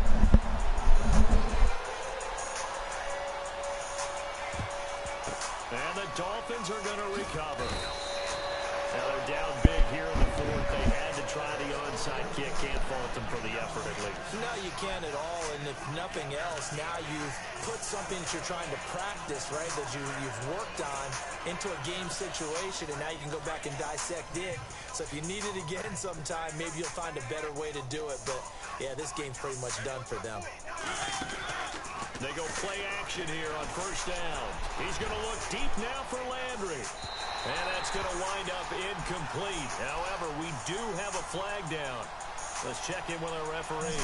And the Dolphins are going to recover. Now they're down big here in the 4th. They had to try the onside kick. Can't fault them for the effort at least. No, you can't at all. And if nothing else, now you've put something that you're trying to practice, right, that you've worked on into a game situation, and now you can go back and dissect it. So if you need it again sometime, maybe you'll find a better way to do it. But, yeah, this game's pretty much done for them. They go play action here on first down. He's going to look deep now for Landry. And that's going to wind up incomplete. However, we do have a flag down. Let's check in with our referee.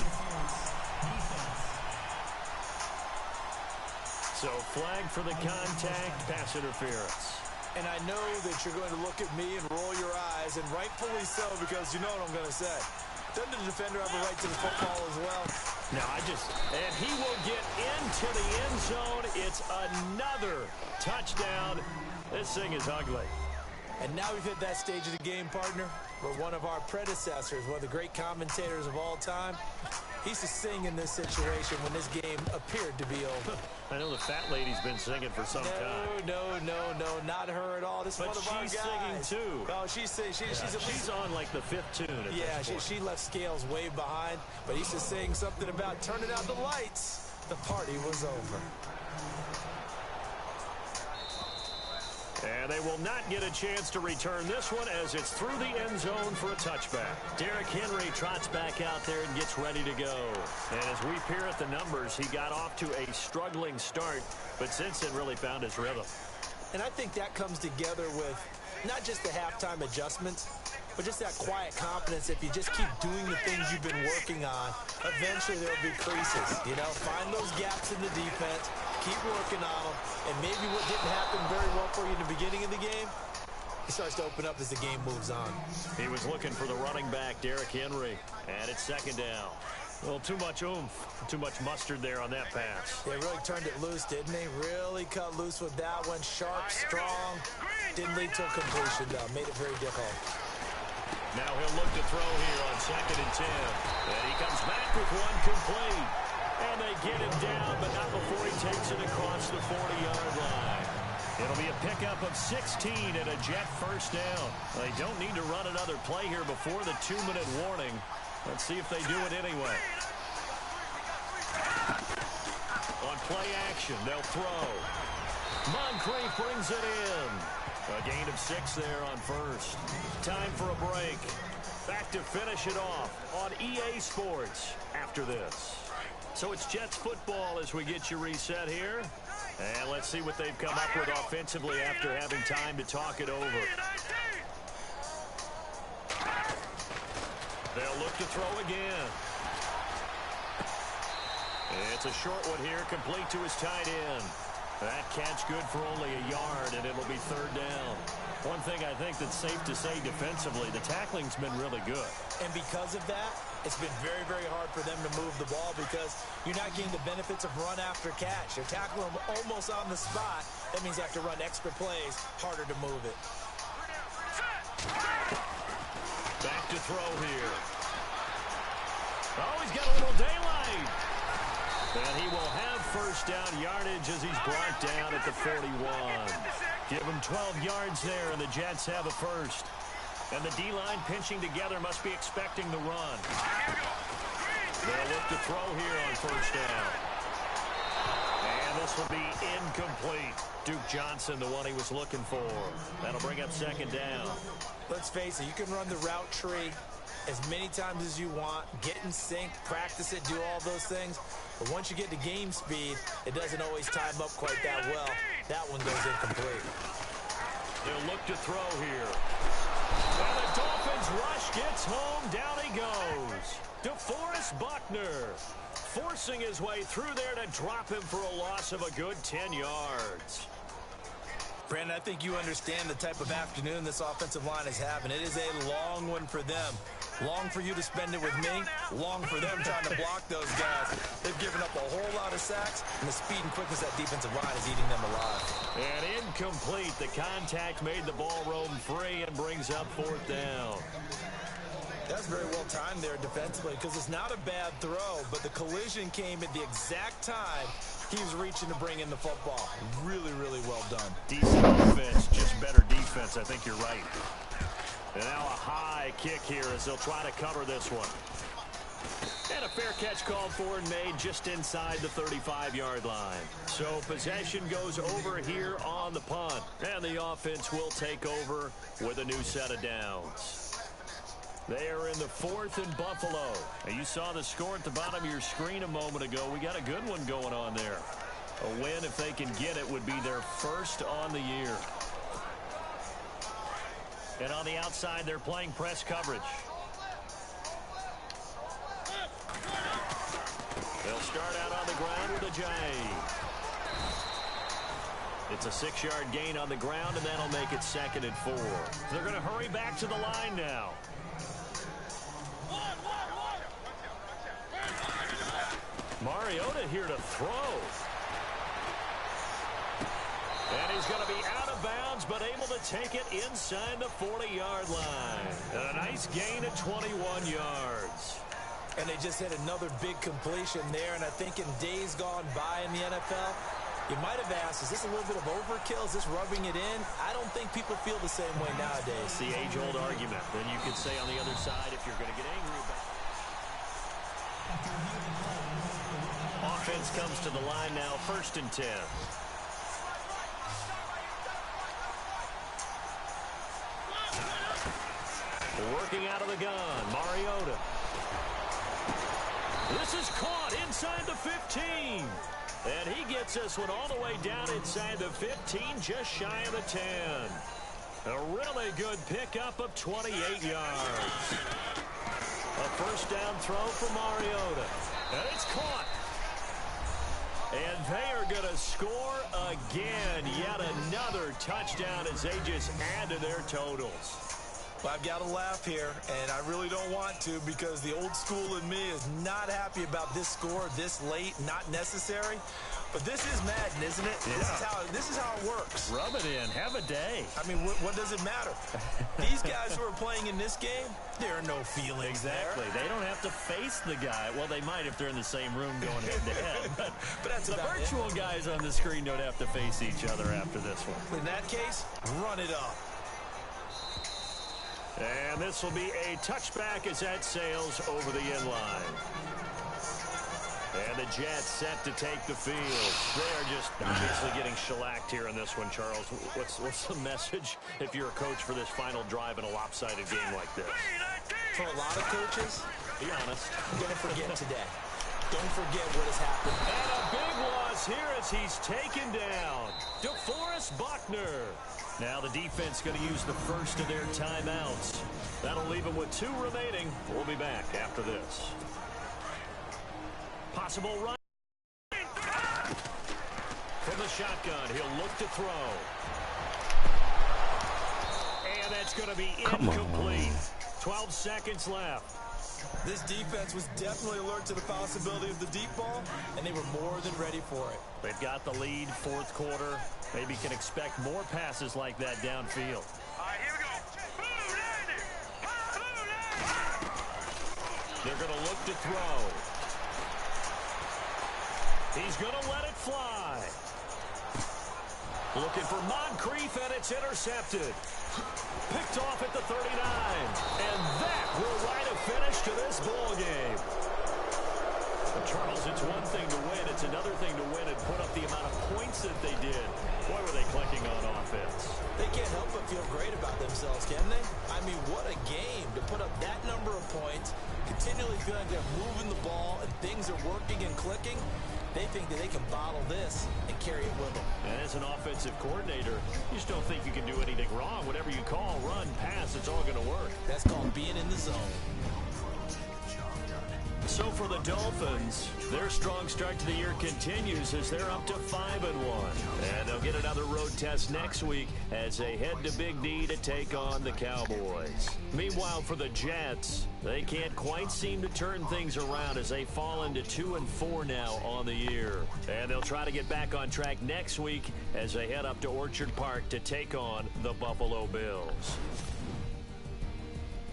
So flag for the contact, pass interference. And I know that you're going to look at me and roll your eyes, and rightfully so, because you know what I'm going to say. Doesn't the defender have a right to the football as well? No, and he will get into the end zone. It's another touchdown. This thing is ugly. And now we've hit that stage of the game, partner, where one of our predecessors, one of the great commentators of all time, he used to sing in this situation when this game appeared to be over. I know the fat lady's been singing for some time. No, not her at all. This is one of our guys. But she's singing too. Oh, she's on like the 5th tune. Yeah, she left Scales way behind, but he used to sing something about turning out the lights. The party was over. And they will not get a chance to return this one as it's through the end zone for a touchback. Derrick Henry trots back out there and gets ready to go. And as we peer at the numbers, he got off to a struggling start, but since then really found his rhythm. And I think that comes together with not just the halftime adjustments, but just that quiet confidence. If you just keep doing the things you've been working on, eventually there'll be creases. You know, find those gaps in the defense, keep working on them, and maybe what didn't happen very well for you in the beginning of the game, it starts to open up as the game moves on. He was looking for the running back, Derrick Henry, and it's 2nd down. Well, too much oomph, too much mustard there on that pass. They really turned it loose, didn't they? Really cut loose with that one. Sharp, strong. Didn't lead to a completion, though. Made it very difficult. Now he'll look to throw here on 2nd and 10. And he comes back with one complete. And they get him down, but not before he takes it across the 40-yard line. It'll be a pickup of 16 and a Jet first down. They don't need to run another play here before the 2-minute warning. Let's see if they do it anyway. On play action, they'll throw. Moncrief brings it in. A gain of 6 there on first. Time for a break. Back to finish it off on EA Sports after this. So it's Jets football as we get you reset here. And let's see what they've come up with offensively after having time to talk it over. They'll look to throw again. It's a short one here, complete to his tight end. That catch good for only a yard, and it'll be 3rd down. One thing I think that's safe to say defensively, the tackling's been really good. And because of that, it's been very, very hard for them to move the ball because you're not getting the benefits of run after catch. You're tackling them almost on the spot. That means you have to run extra plays, harder to move it. Back to throw here. Oh, he's got a little daylight. And he will have first down yardage as he's brought down at the 41. Give him 12 yards there, and the Jets have a first. And the D-line pinching together must be expecting the run. They'll look to throw here on first down. And this will be incomplete. Duke Johnson, the one he was looking for. That'll bring up 2nd down. Let's face it, you can run the route tree as many times as you want, get in sync, practice it, do all those things. But once you get to game speed, it doesn't always time up quite that well. That one goes incomplete. They'll look to throw here. And the Dolphins rush gets home. Down he goes. DeForest Buckner forcing his way through there to drop him for a loss of a good 10 yards. Brandon, I think you understand the type of afternoon this offensive line is having. It is a long one for them. Long for you to spend it with me. Long for them trying to block those guys. They've given up a whole lot of sacks, and the speed and quickness of that defensive line is eating them alive. And incomplete. The contact made the ball roam free and brings up 4th down. That's very well timed there defensively because it's not a bad throw, but the collision came at the exact time he was reaching to bring in the football. Really, really well done. Decent offense, just better defense. I think you're right. And now a high kick here as they'll try to cover this one. And a fair catch called for and made just inside the 35-yard line. So possession goes over here on the punt. And the offense will take over with a new set of downs. They are in the 4th and Buffalo. And you saw the score at the bottom of your screen a moment ago. We got a good one going on there. A win, if they can get it, would be their first on the year. And on the outside, they're playing press coverage. They'll start out on the ground with a J. It's a 6-yard gain on the ground, and that'll make it 2nd and 4. They're going to hurry back to the line now. Mariota here to throw. And he's going to be out of bounds, but able to take it inside the 40-yard line. And a nice gain of 21 yards. And they just hit another big completion there. And I think in days gone by in the NFL, you might have asked, is this a little bit of overkill? Is this rubbing it in? I don't think people feel the same way nowadays. It's the age-old argument. Then you could say on the other side, if you're going to get angry about it. Offense comes to the line now, 1st and 10. Working out of the gun, Mariota. This is caught inside the 15. And he gets this one all the way down inside the 15, just shy of the 10. A really good pickup of 28 yards. A first down throw for Mariota. And it's caught. And they are going to score again. Yet another touchdown as they just add to their totals. Well, I've got to laugh here, and I really don't want to because the old school in me is not happy about this score this late, not necessary. But this is Madden, isn't it? Yeah. This is how it works. Rub it in. Have a day. I mean, what does it matter? These guys who are playing in this game, there are no feelings Exactly. there. They don't have to face the guy. Well, they might if they're in the same room going head-to-head. But that's the about virtual guys on the screen don't have to face each other after this one. In that case, run it up. And this will be a touchback as that sails over the end line. And the Jets set to take the field. They're just obviously getting shellacked here in this one, Charles. What's the message if you're a coach for this final drive in a lopsided game like this? For a lot of coaches, be honest, don't forget today. Don't forget what has happened. And a big loss here as he's taken down. DeForest Buckner. Now the defense going to use the first of their timeouts. That'll leave them with 2 remaining. We'll be back after this. Possible run. From the shotgun, he'll look to throw. And that's going to be incomplete. 12 seconds left. This defense was definitely alert to the possibility of the deep ball, and they were more than ready for it. They've got the lead, 4th quarter. Maybe can expect more passes like that downfield. All right, here we go. They're going to look to throw. He's going to let it fly. Looking for Moncrief, and it's intercepted. Picked off at the 39. And that will write a finish to this ball game. But Charles, it's one thing to win. It's another thing to win and put up the amount of points that they did. Boy, were they clicking on offense. They can't help but feel great about themselves, can they? I mean, what a game to put up that number of points, continually feeling they're moving the ball and things are working and clicking. They think that they can bottle this and carry it with them. And as an offensive coordinator, you just don't think you can do anything wrong. Whatever you call, run, pass, it's all going to work. That's called being in the zone. So for the Dolphins, their strong start to the year continues as they're up to 5-1. And they'll get another road test next week as they head to Big D to take on the Cowboys. Meanwhile, for the Jets, they can't quite seem to turn things around as they fall into 2-4 now on the year. And they'll try to get back on track next week as they head up to Orchard Park to take on the Buffalo Bills.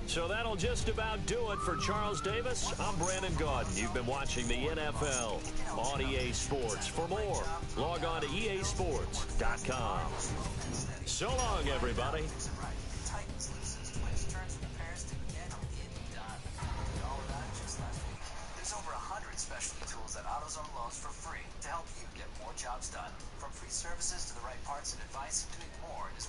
So that'll just about do it for Charles Davis. I'm Brandon Gaudin. You've been watching the NFL on EA Sports. For more, log on to easports.com. So long, everybody. There's over 100 specialty tools at AutoZone Lowe's for free to help you get more jobs done. From free services to the right parts and advice, doing more is